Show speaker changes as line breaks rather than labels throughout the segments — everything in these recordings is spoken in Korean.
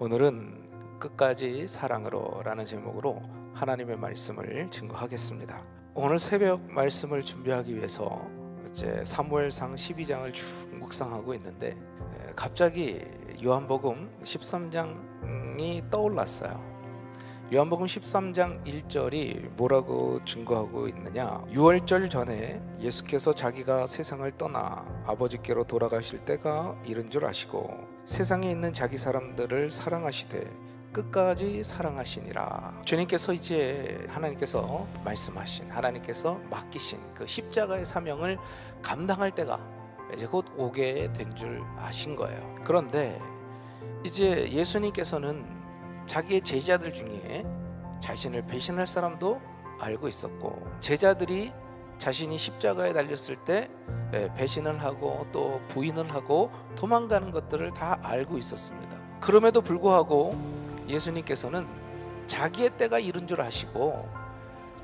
오늘은 끝까지 사랑으로 라는 제목으로 하나님의 말씀을 증거하겠습니다. 오늘 새벽 말씀을 준비하기 위해서 이제 사무엘상 12장을 쭉 묵상하고 있는데 갑자기 요한복음 13장이 떠올랐어요. 요한복음 13장 1절이 뭐라고 증거하고 있느냐, 유월절 전에 예수께서 자기가 세상을 떠나 아버지께로 돌아가실 때가 이른 줄 아시고 세상에 있는 자기 사람들을 사랑하시되 끝까지 사랑하시니라. 주님께서 이제 하나님께서 말씀하신, 하나님께서 맡기신 그 십자가의 사명을 감당할 때가 이제 곧 오게 된 줄 아신 거예요. 그런데 이제 예수님께서는 자기의 제자들 중에 자신을 배신할 사람도 알고 있었고, 제자들이 자신이 십자가에 달렸을 때 배신을 하고 또 부인을 하고 도망가는 것들을 다 알고 있었습니다. 그럼에도 불구하고 예수님께서는 자기의 때가 이른 줄 아시고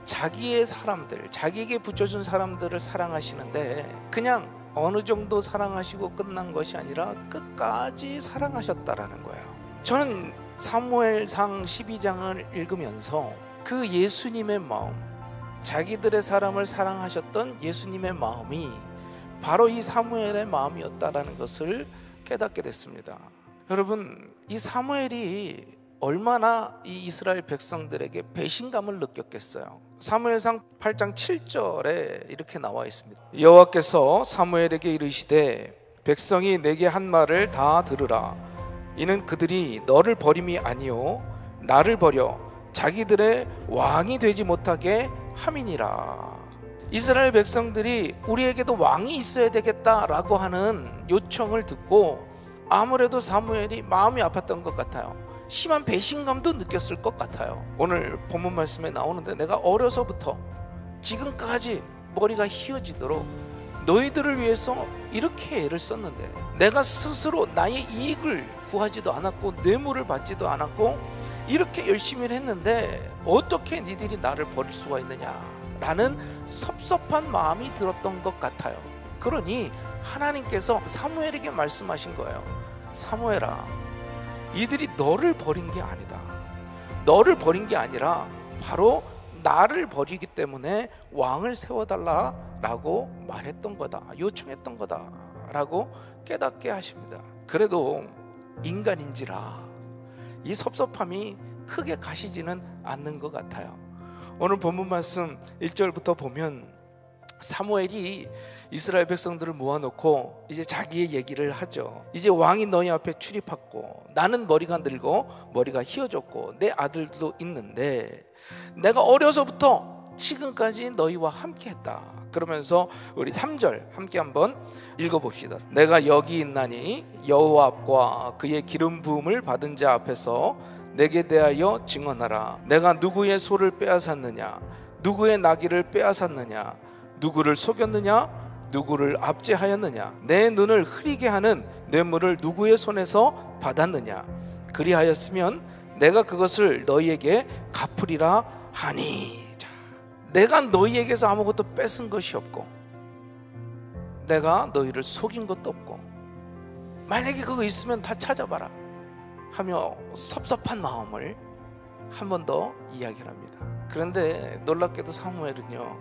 자기의 사람들, 자기에게 붙여준 사람들을 사랑하시는데 그냥 어느 정도 사랑하시고 끝난 것이 아니라 끝까지 사랑하셨다라는 거예요. 저는 사무엘상 12장을 읽으면서 그 예수님의 마음, 자기들의 사람을 사랑하셨던 예수님의 마음이 바로 이 사무엘의 마음이었다라는 것을 깨닫게 됐습니다. 여러분, 이 사무엘이 얼마나 이 이스라엘 백성들에게 배신감을 느꼈겠어요. 사무엘상 8장 7절에 이렇게 나와 있습니다. 여호와께서 사무엘에게 이르시되 백성이 내게 한 말을 다 들으라. 이는 그들이 너를 버림이 아니요 나를 버려 자기들의 왕이 되지 못하게 함이니라. 이스라엘 백성들이 우리에게도 왕이 있어야 되겠다라고 하는 요청을 듣고 아무래도 사무엘이 마음이 아팠던 것 같아요. 심한 배신감도 느꼈을 것 같아요. 오늘 본문 말씀에 나오는데 내가 어려서부터 지금까지 머리가 휘어지도록 너희들을 위해서 이렇게 애를 썼는데 내가 스스로 나의 이익을 구하지도 않았고 뇌물을 받지도 않았고 이렇게 열심히 했는데 어떻게 니들이 나를 버릴 수가 있느냐라는 섭섭한 마음이 들었던 것 같아요. 그러니 하나님께서 사무엘에게 말씀하신 거예요. 사무엘아, 이들이 너를 버린 게 아니다. 너를 버린 게 아니라 바로 나를 버리기 때문에 왕을 세워달라라고 말했던 거다, 요청했던 거다라고 깨닫게 하십니다. 그래도 인간인지라 이 섭섭함이 크게 가시지는 않는 것 같아요. 오늘 본문 말씀 1절부터 보면 사무엘이 이스라엘 백성들을 모아놓고 이제 자기의 얘기를 하죠. 이제 왕이 너희 앞에 출입했고 나는 머리가 늙고 머리가 휘어졌고 내 아들도 있는데 내가 어려서부터 지금까지 너희와 함께 했다. 그러면서 우리 3절 함께 한번 읽어봅시다. 내가 여기 있나니 여호와 앞과 그의 기름 부음을 받은 자 앞에서 내게 대하여 증언하라. 내가 누구의 소를 빼앗았느냐, 누구의 나귀를 빼앗았느냐, 누구를 속였느냐, 누구를 압제하였느냐, 내 눈을 흐리게 하는 뇌물을 누구의 손에서 받았느냐. 그리하였으면 내가 그것을 너희에게 갚으리라 하니. 자, 내가 너희에게서 아무것도 뺏은 것이 없고 내가 너희를 속인 것도 없고 만약에 그거 있으면 다 찾아봐라 하며 섭섭한 마음을 한 번 더 이야기를 합니다. 그런데 놀랍게도 사무엘은요,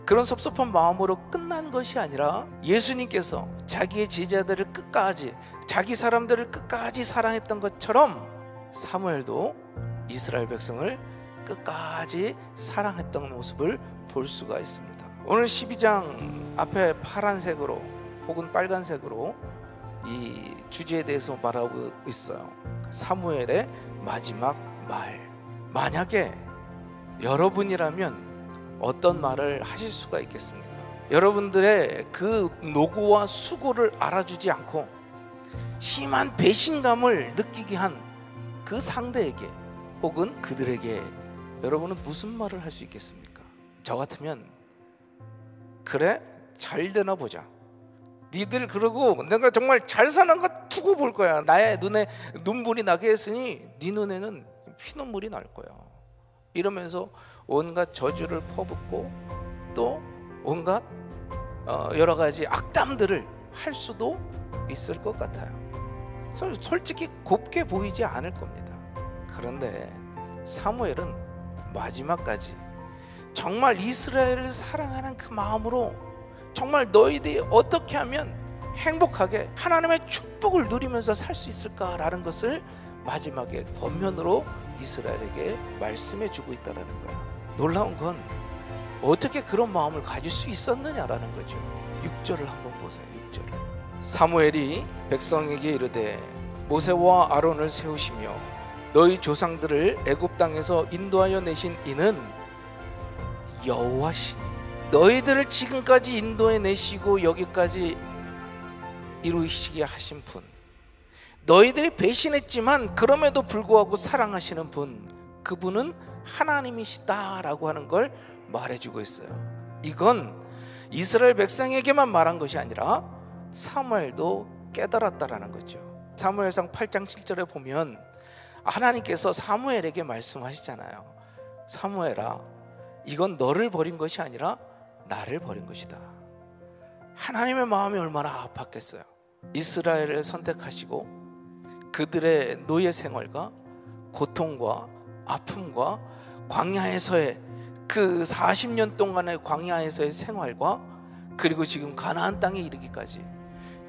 그런 섭섭한 마음으로 끝난 것이 아니라 예수님께서 자기의 제자들을 끝까지, 자기 사람들을 끝까지 사랑했던 것처럼 사무엘도 이스라엘 백성을 끝까지 사랑했던 모습을 볼 수가 있습니다. 오늘 12장 앞에 파란색으로 혹은 빨간색으로 이 주제에 대해서 말하고 있어요. 사무엘의 마지막 말. 만약에 여러분이라면 어떤 말을 하실 수가 있겠습니까? 여러분들의 그 노고와 수고를 알아주지 않고 심한 배신감을 느끼게 한 그 상대에게 혹은 그들에게 여러분은 무슨 말을 할 수 있겠습니까? 저 같으면 그래? 잘 되나 보자. 니들 그러고 내가 정말 잘 사는 거 두고 볼 거야. 나의 눈에 눈물이 나게 했으니 네 눈에는 피눈물이 날 거야. 이러면서 온갖 저주를 퍼붓고 또 온갖 여러 가지 악담들을 할 수도 있을 것 같아요. 솔직히 곱게 보이지 않을 겁니다. 그런데 사무엘은 마지막까지 정말 이스라엘을 사랑하는 그 마음으로 정말 너희들이 어떻게 하면 행복하게 하나님의 축복을 누리면서 살 수 있을까라는 것을 마지막에 권면으로 이스라엘에게 말씀해 주고 있다는 거야. 놀라운 건 어떻게 그런 마음을 가질 수 있었느냐라는 거죠. 6절을 한번 보세요. 6절을. 사무엘이 백성에게 이르되 모세와 아론을 세우시며 너희 조상들을 애굽 땅에서 인도하여 내신 이는 여호와시니 너희들을 지금까지 인도해 내시고 여기까지 이루시게 하신 분, 너희들이 배신했지만 그럼에도 불구하고 사랑하시는 분, 그분은 하나님이시다라고 하는 걸 말해주고 있어요. 이건 이스라엘 백성에게만 말한 것이 아니라 사무엘도 깨달았다라는 거죠. 사무엘상 8장 7절에 보면 하나님께서 사무엘에게 말씀하시잖아요. 사무엘아, 이건 너를 버린 것이 아니라 나를 버린 것이다. 하나님의 마음이 얼마나 아팠겠어요. 이스라엘을 선택하시고 그들의 노예 생활과 고통과 아픔과 광야에서의 그 40년 동안의 광야에서의 생활과 그리고 지금 가나안 땅에 이르기까지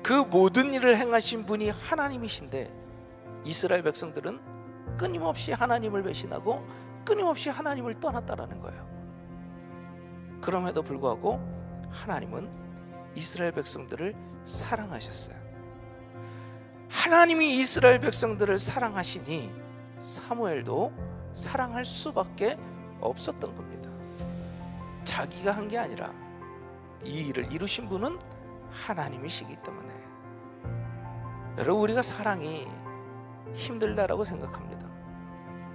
그 모든 일을 행하신 분이 하나님이신데 이스라엘 백성들은 끊임없이 하나님을 배신하고 끊임없이 하나님을 떠났다라는 거예요. 그럼에도 불구하고 하나님은 이스라엘 백성들을 사랑하셨어요. 하나님이 이스라엘 백성들을 사랑하시니 사무엘도 사랑할 수밖에 없었던 겁니다. 자기가 한 게 아니라 이 일을 이루신 분은 하나님이시기 때문에. 여러분, 우리가 사랑이 힘들다라고 생각합니다.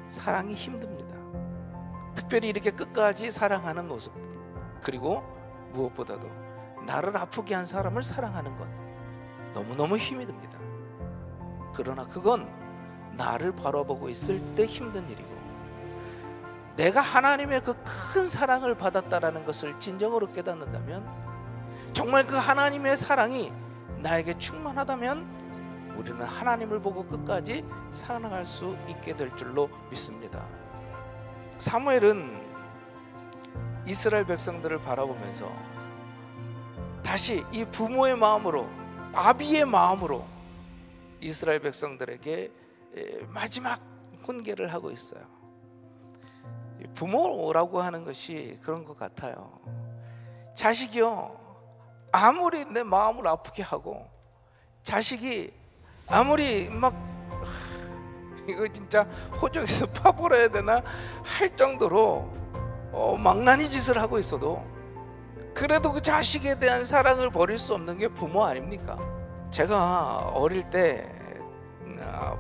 사랑이 힘듭니다. 특별히 이렇게 끝까지 사랑하는 모습, 그리고 무엇보다도 나를 아프게 한 사람을 사랑하는 것, 너무너무 힘이 듭니다. 그러나 그건 나를 바라보고 있을 때 힘든 일이고, 내가 하나님의 그 큰 사랑을 받았다라는 것을 진정으로 깨닫는다면, 정말 그 하나님의 사랑이 나에게 충만하다면 우리는 하나님을 보고 끝까지 사랑할 수 있게 될 줄로 믿습니다. 사무엘은 이스라엘 백성들을 바라보면서 다시 이 부모의 마음으로, 아비의 마음으로 이스라엘 백성들에게 마지막 훈계를 하고 있어요. 부모라고 하는 것이 그런 것 같아요. 자식이요, 아무리 내 마음을 아프게 하고, 자식이 아무리 막 이거 진짜 호적에서 파벌어야 되나 할 정도로 망나니 짓을 하고 있어도 그래도 그 자식에 대한 사랑을 버릴 수 없는 게 부모 아닙니까? 제가 어릴 때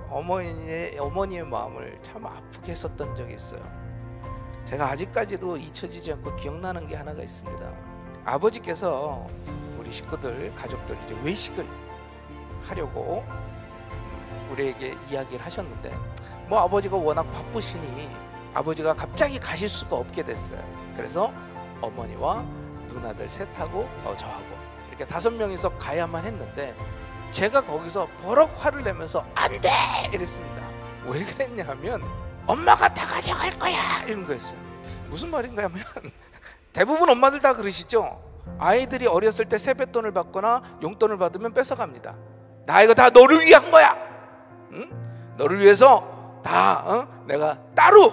어머니의 마음을 참 아프게 했었던 적이 있어요. 제가 아직까지도 잊혀지지 않고 기억나는 게 하나가 있습니다. 아버지께서 우리 식구들, 가족들 이제 외식을 하려고 우리에게 이야기를 하셨는데, 뭐 아버지가 워낙 바쁘시니 아버지가 갑자기 가실 수가 없게 됐어요. 그래서 어머니와 누나들 셋하고 저하고 이렇게 5명이서 가야만 했는데, 제가 거기서 버럭 화를 내면서 안 돼! 이랬습니다. 왜 그랬냐 하면 엄마가 다 가져갈 거야! 이런 거였어요. 무슨 말인가 하면 대부분 엄마들 다 그러시죠. 아이들이 어렸을 때 세뱃돈을 받거나 용돈을 받으면 뺏어갑니다. 나 이거 다 너를 위한 거야! 응? 너를 위해서 다 내가 따로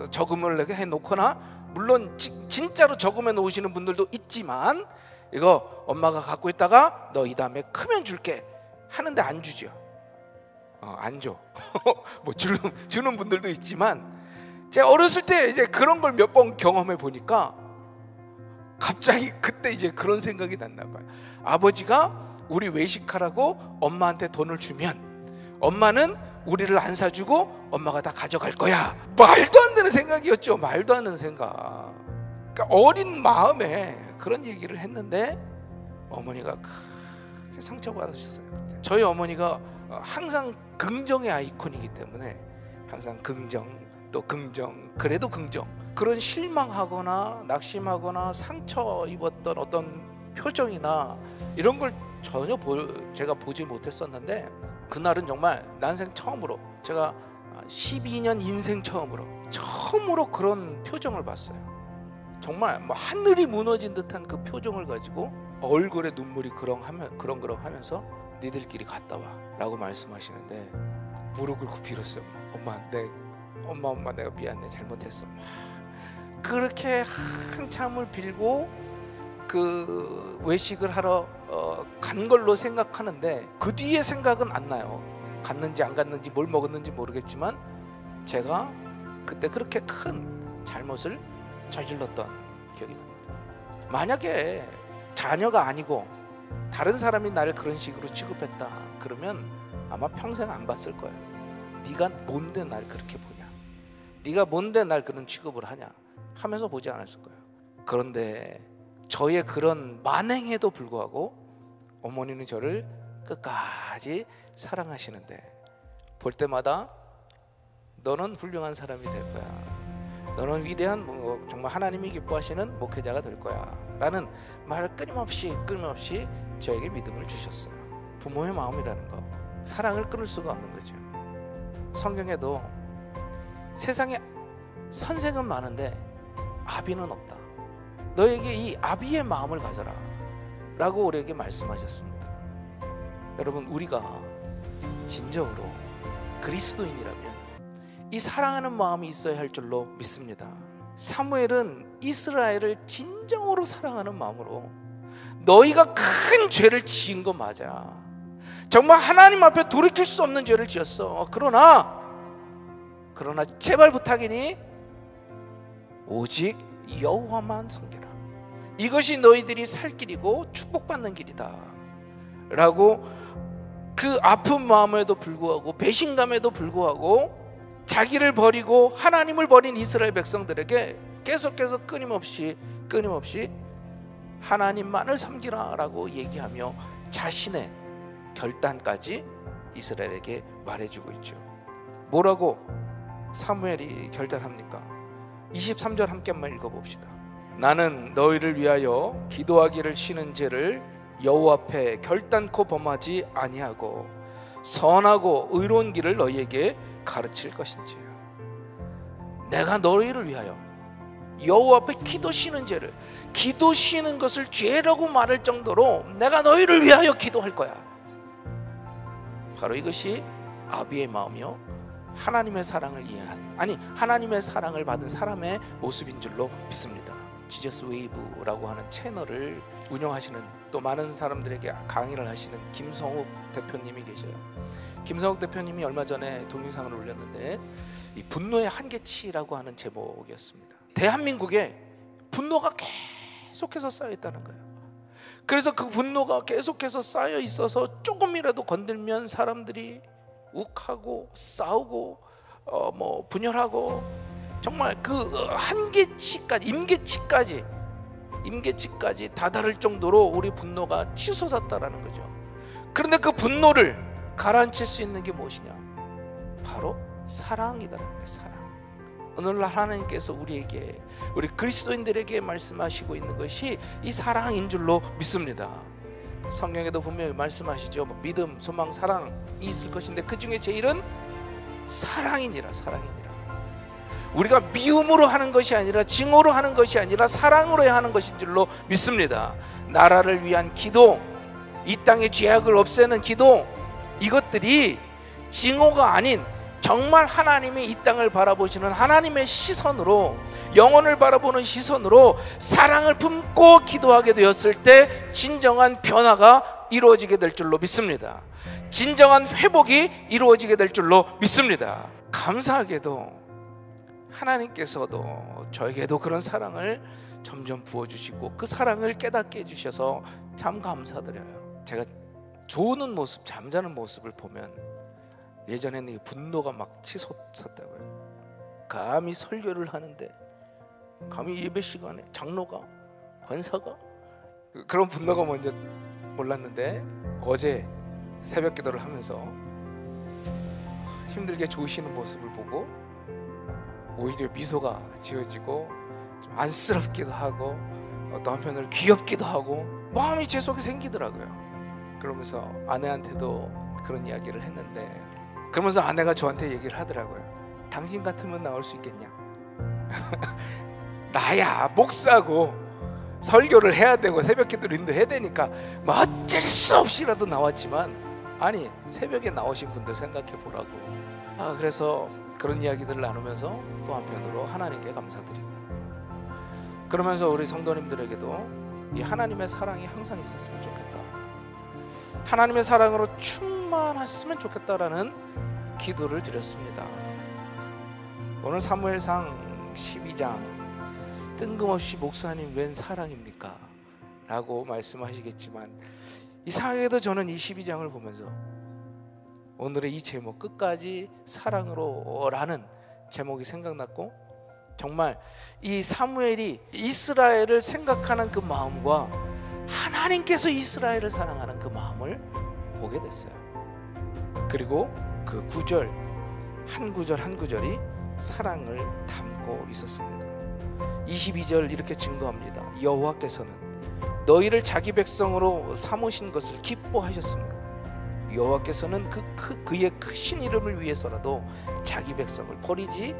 저금을 해놓거나, 물론 진짜로 저금해 놓으시는 분들도 있지만, 이거 엄마가 갖고 있다가 너 이 다음에 크면 줄게 하는데 안 주죠. 안 줘. 뭐 주는 분들도 있지만, 제가 어렸을 때 이제 그런 걸 몇 번 경험해 보니까 갑자기 그때 이제 그런 생각이 났나 봐요. 아버지가 우리 외식하라고 엄마한테 돈을 주면 엄마는 우리를 안 사주고 엄마가 다 가져갈 거야. 말도 안 되는 생각이었죠. 말도 안 되는 생각. 그러니까 어린 마음에 그런 얘기를 했는데 어머니가 크게 상처받으셨어요. 그때. 저희 어머니가 항상 긍정의 아이콘이기 때문에 항상 긍정, 또 긍정, 그래도 긍정, 그런 실망하거나 낙심하거나 상처 입었던 어떤 표정이나 이런 걸 전혀 제가 보지 못했었는데, 그날은 정말 난생 처음으로, 제가 12년 인생 처음으로 그런 표정을 봤어요. 정말 뭐 하늘이 무너진 듯한 그 표정을 가지고 얼굴에 눈물이 그렁그렁하면서 니들끼리 갔다 와 라고 말씀하시는데, 무릎 꿇고 빌었어요. 엄마 내가 미안해, 잘못했어. 그렇게 한참을 빌고 그 외식을 하러 간 걸로 생각하는데, 그 뒤에 생각은 안 나요. 갔는지 안 갔는지 뭘 먹었는지 모르겠지만 제가 그때 그렇게 큰 잘못을 저질렀던 기억이 납니다. 만약에 자녀가 아니고 다른 사람이 나를 그런 식으로 취급했다 그러면 아마 평생 안 봤을 거예요. 네가 뭔데 날 그렇게 보냐, 네가 뭔데 날 그런 취급을 하냐 하면서 보지 않았을 거예요. 그런데 저의 그런 만행에도 불구하고 어머니는 저를 끝까지 사랑하시는데, 볼 때마다 너는 훌륭한 사람이 될 거야, 너는 위대한 정말 하나님이 기뻐하시는 목회자가 될 거야 라는 말을 끊임없이 저에게 믿음을 주셨어요. 부모의 마음이라는 거, 사랑을 끊을 수가 없는 거죠. 성경에도 세상에 선생은 많은데 아비는 없다, 너에게 이 아비의 마음을 가져라 라고 우리에게 말씀하셨습니다. 여러분, 우리가 진정으로 그리스도인이라면 이 사랑하는 마음이 있어야 할 줄로 믿습니다. 사무엘은 이스라엘을 진정으로 사랑하는 마음으로, 너희가 큰 죄를 지은 거 맞아, 정말 하나님 앞에 돌이킬 수 없는 죄를 지었어. 그러나 제발 부탁이니 오직 여호와만 섬겨라, 이것이 너희들이 살 길이고 축복받는 길이다 라고, 그 아픈 마음에도 불구하고 배신감에도 불구하고 자기를 버리고 하나님을 버린 이스라엘 백성들에게 계속해서 끊임없이 하나님만을 섬기라 라고 얘기하며 자신의 결단까지 이스라엘에게 말해주고 있죠. 뭐라고 사무엘이 결단합니까? 23절 함께 한번 읽어봅시다. 나는 너희를 위하여 기도하기를 쉬는 죄를 여호와 앞에 결단코 범하지 아니하고 선하고 의로운 길을 너희에게 가르칠 것인지요. 내가 너희를 위하여 여호와 앞에 기도 쉬는 죄를, 기도 쉬는 것을 죄라고 말할 정도로 내가 너희를 위하여 기도할 거야. 바로 이것이 아비의 마음이요, 하나님의 사랑을 이해한, 하나님의 사랑을 받은 사람의 모습인 줄로 믿습니다. 지저스 웨이브라고 하는 채널을 운영하시는, 또 많은 사람들에게 강의를 하시는 김성욱 대표님이 계셔요. 김성욱 대표님이 얼마 전에 동영상을 올렸는데, 이 분노의 한계치라고 하는 제목이었습니다. 대한민국에 분노가 계속해서 쌓여 있다는 거예요. 그래서 그 분노가 계속해서 쌓여 있어서 조금이라도 건들면 사람들이 욱하고 싸우고 분열하고, 정말 그 한계치까지, 임계치까지 다다를 정도로 우리 분노가 치솟았다라는 거죠. 그런데 그 분노를 가라앉힐 수 있는 게 무엇이냐? 바로 사랑이다라는 거예요. 사랑. 오늘날 하나님께서 우리에게, 우리 그리스도인들에게 말씀하시고 있는 것이 이 사랑인 줄로 믿습니다. 성경에도 분명히 말씀하시죠. 믿음, 소망, 사랑이 있을 것인데 그 중에 제일은 사랑이니라. 우리가 미움으로 하는 것이 아니라, 증오로 하는 것이 아니라 사랑으로 해야 하는 것인 줄로 믿습니다. 나라를 위한 기도, 이 땅의 죄악을 없애는 기도, 이것들이 증오가 아닌 정말 하나님이 이 땅을 바라보시는 하나님의 시선으로, 영혼을 바라보는 시선으로 사랑을 품고 기도하게 되었을 때 진정한 변화가 이루어지게 될 줄로 믿습니다. 진정한 회복이 이루어지게 될 줄로 믿습니다. 감사하게도 하나님께서도 저에게도 그런 사랑을 점점 부어주시고 그 사랑을 깨닫게 해주셔서 참 감사드려요. 제가 조는 모습, 잠자는 모습을 보면 예전에는 분노가 막 치솟았다고요. 감히 설교를 하는데, 감히 예배 시간에 장로가, 권사가, 그런 분노가 먼저 몰랐는데, 어제 새벽 기도를 하면서 힘들게 조시는 모습을 보고 오히려 미소가 지어지고 좀 안쓰럽기도 하고 또 한편으로 귀엽기도 하고 마음이 제 속에 생기더라고요. 그러면서 아내한테도 그런 이야기를 했는데, 그러면서 아내가 저한테 얘기를 하더라고요. 당신 같으면 나올 수 있겠냐? 나야 목사고 설교를 해야 되고 새벽기도 인도해야 되니까 뭐 어쩔 수 없이라도 나왔지만, 아니 새벽에 나오신 분들 생각해 보라고. 그래서 그런 이야기들을 나누면서 또 한편으로 하나님께 감사드리고, 그러면서 우리 성도님들에게도 이 하나님의 사랑이 항상 있었으면 좋겠다, 하나님의 사랑으로 충만했으면 좋겠다라는 기도를 드렸습니다. 오늘 사무엘상 12장 뜬금없이 목사님 웬 사랑입니까? 라고 말씀하시겠지만, 이상하게도 저는 이 12장을 보면서 오늘의 이 제목, 끝까지 사랑으로 라는 제목이 생각났고, 정말 이 사무엘이 이스라엘을 생각하는 그 마음과 하나님께서 이스라엘을 사랑하는 그 마음을 보게 됐어요. 그리고 그 구절 한 구절 한 구절이 사랑을 담고 있었습니다. 22절 이렇게 증거합니다. 여호와께서는 너희를 자기 백성으로 삼으신 것을 기뻐하셨으므로 여호와께서는 그의 크신 이름을 위해서라도 자기 백성을 버리지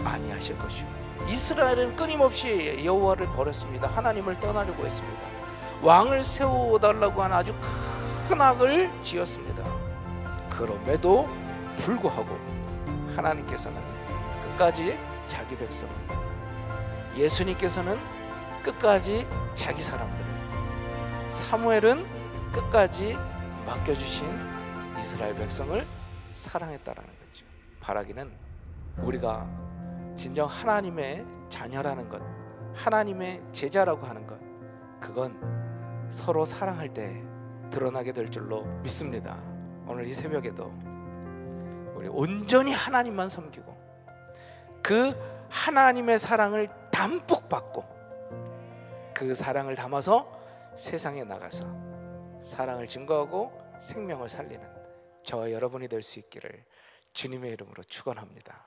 아니하실 것이요. 이스라엘은 끊임없이 여호와를 버렸습니다. 하나님을 떠나려고 했습니다. 왕을 세워달라고 하는 아주 큰 악을 지었습니다. 그럼에도 불구하고 하나님께서는 끝까지 자기 백성을, 예수님께서는 끝까지 자기 사람들을, 사무엘은 끝까지 맡겨주신 이스라엘 백성을 사랑했다라는 거죠. 바라기는 우리가 진정 하나님의 자녀라는 것, 하나님의 제자라고 하는 것, 그건 서로 사랑할 때 드러나게 될 줄로 믿습니다. 오늘 이 새벽에도 우리 온전히 하나님만 섬기고 그 하나님의 사랑을 담뿍 받고 그 사랑을 담아서 세상에 나가서 사랑을 증거하고 생명을 살리는 저와 여러분이 될 수 있기를 주님의 이름으로 축원합니다.